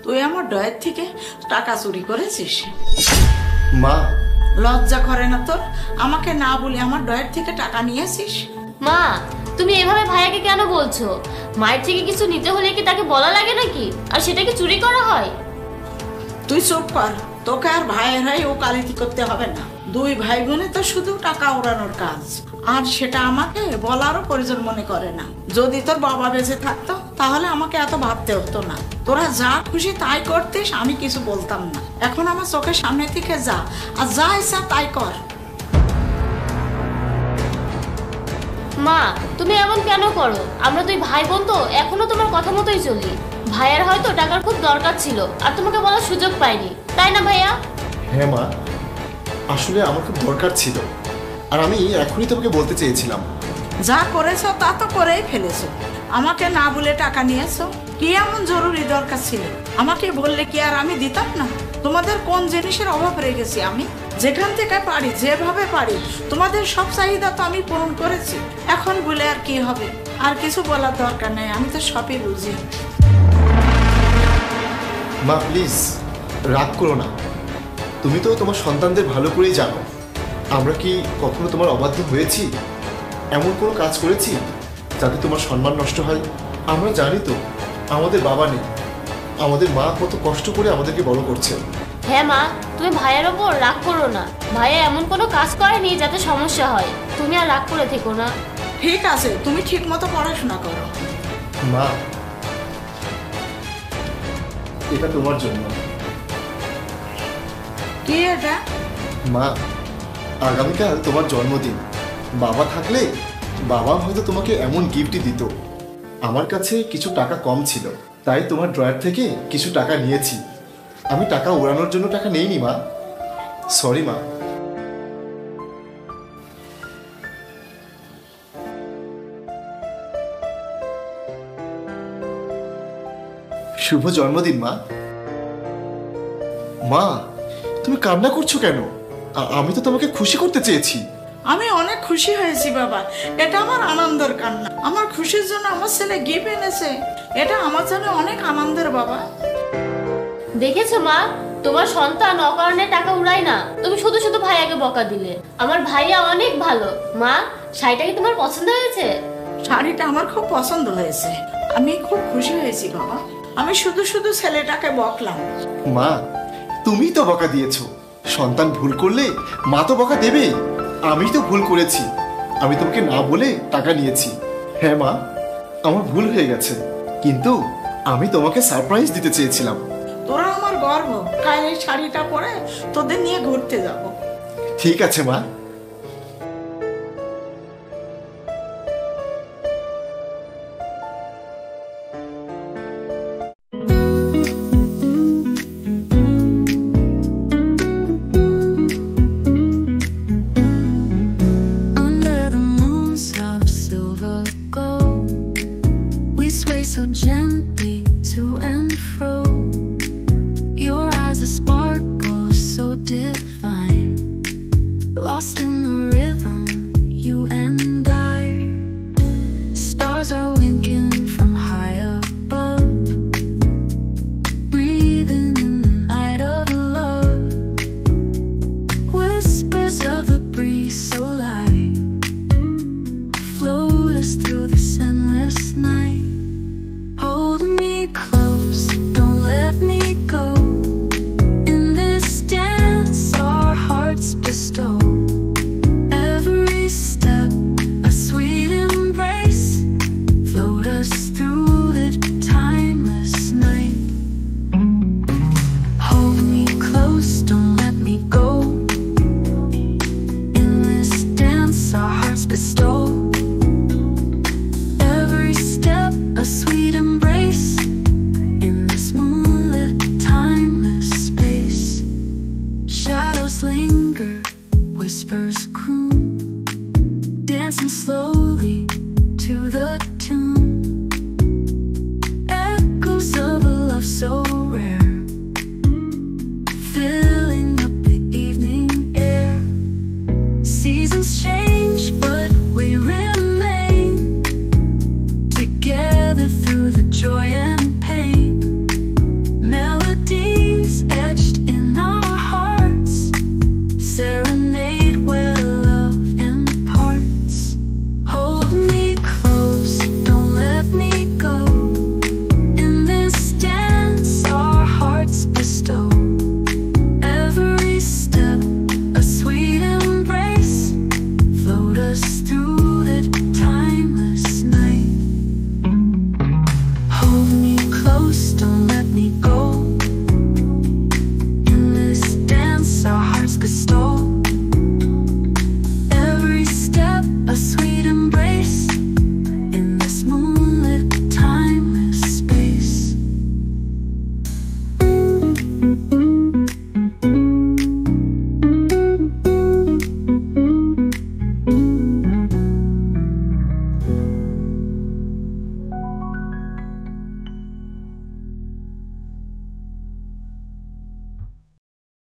তুই আমার ডয়ের থেকে টাকা চুরি করেছিস? মা, লজ্জা করে না তোর? আমাকে না বলে আমার ডয়ের থেকে টাকা নিয়েছিস? মা, তুমি এভাবে ভাইয়াকে কেন বলছো? মায়ের থেকে কিছু নিতে হলে কি তাকে বলা লাগে নাকি? আর সেটা কি চুরি করা হয়? তুই চুপ কর। তোকে আর ভাইয়ের ও কালিতি করতে হবে না। দুই ভাই বোনে তো শুধু টাকা উড়ানোর কাজ, আর সেটা আমাকে বলারও প্রয়োজন মনে করে না। যদি তোর বাবা বেঁচে থাকতো তাহলে আমাকে এত ভাবতে হতো না। তোরা যা খুশি তাই করতিস, আমি কিছু বলতাম না। এখন আমার চোখের সামনে থেকে যা, আর যা ইচ্ছা তাই কর। মা, তুমি এমন কেন করো? আমরা দুই ভাই বোন তো এখনো তোমার কথা মতোই চলি। ভাইয়ার হয়তো টাকার খুব দরকার ছিল, আর তোমাকে বলার সুযোগ পাইনি, তাই না ভাইয়া? হ্যাঁ মা, আসলে আমার খুব দরকার ছিল, আর আমি এখনই তোমাকে বলতে চেয়েছিলাম। যা করেছো তা তো করেই ফেলেছো। আমাকে না বলে টাকা নিয়েছো, কি এমন জরুরি দরকার ছিল? আমাকে বললে কি আর আমি দিতাম না? তোমাদের কোন জিনিসের অভাব রেখেছি আমি? যেখান থেকে পারি, যেভাবে পারি, তোমাদের সব চাহিদা তো আমি পূরণ করেছি। এখন বলে আর কি হবে? আর কিছু বলার দরকার নেই, আমি তো সবই বুঝি। মা প্লিজ রাগ করো না। তুমি তো তোমার সন্তানদের ভালো করেই জানো। আমরা কি কখনো তোমার অবাধ্য হয়েছি? এমন কোনো কাজ করেছি যাতে তোমার সম্মান নষ্ট হয়? আমরা জানি তো আমাদের বাবা নেই, আমাদের মা কত কষ্ট করে আমাদেরকে বড় করছে। হ্যাঁ মা, তুমি ভাইয়ের ওপর রাগ করো না। ভাইয়া এমন কোনো কাজ করেনি যাতে সমস্যা হয়। তুমি আর রাগ করে থেকো না। ঠিক আছে, তুমি ঠিক মতো পড়াশোনা করো। মা, এটা তোমার জন্য। কি এটা? মা, আগামীকাল তোমার জন্মদিন। বাবা থাকলে বাবা হয়তো তোমাকে এমন গিফটই দিত। আমার কাছে কিছু টাকা কম ছিল, তাই তোমার ড্রয়ার থেকে কিছু টাকা নিয়েছি। আমি টাকা উড়ানোর জন্য টাকা নেইনি মা, সরি মা। শুভ জন্মদিন মা। মা, তুমি কান্না করছো কেন? আমি তো তোমাকে খুশি করতে চেয়েছি। আমি অনেক খুশি হয়েছি বাবা। এটা আমার আনন্দের কান্না। আমার খুশির জন্য আমার ছেলে গিফট এনেছে। এটা আমার জন্য অনেক আনন্দের বাবা। দেখেছো মা, তোমার সন্তান অকারণে টাকা উড়ায় না। তুমি শুধু শুধু ভাইয়াকে বকা দিলে। আমার ভাইয়া অনেক ভালো। মা, শাড়িটা কি তোমার পছন্দ হয়েছে? শাড়িটা আমার খুব পছন্দ হয়েছে। আমি খুব খুশি হয়েছি বাবা। আমি শুধু শুধু ছেলেটাকে বকলাম। মা, তুমি তো বকা দিয়েছো। সন্তান ভুল করলে মা তো বকা দেবেই। আমি তো ভুল করেছি, আমি তোমাকে না বলে টাকা নিয়েছি। হ্যাঁ মা, আমার ভুল হয়ে গেছে, কিন্তু আমি তোমাকে সারপ্রাইজ দিতে চেয়েছিলাম। তোরা আমার গর্ব। কাল এই শাড়িটা পরে তোদের নিয়ে ঘুরতে যাব। ঠিক আছে মা।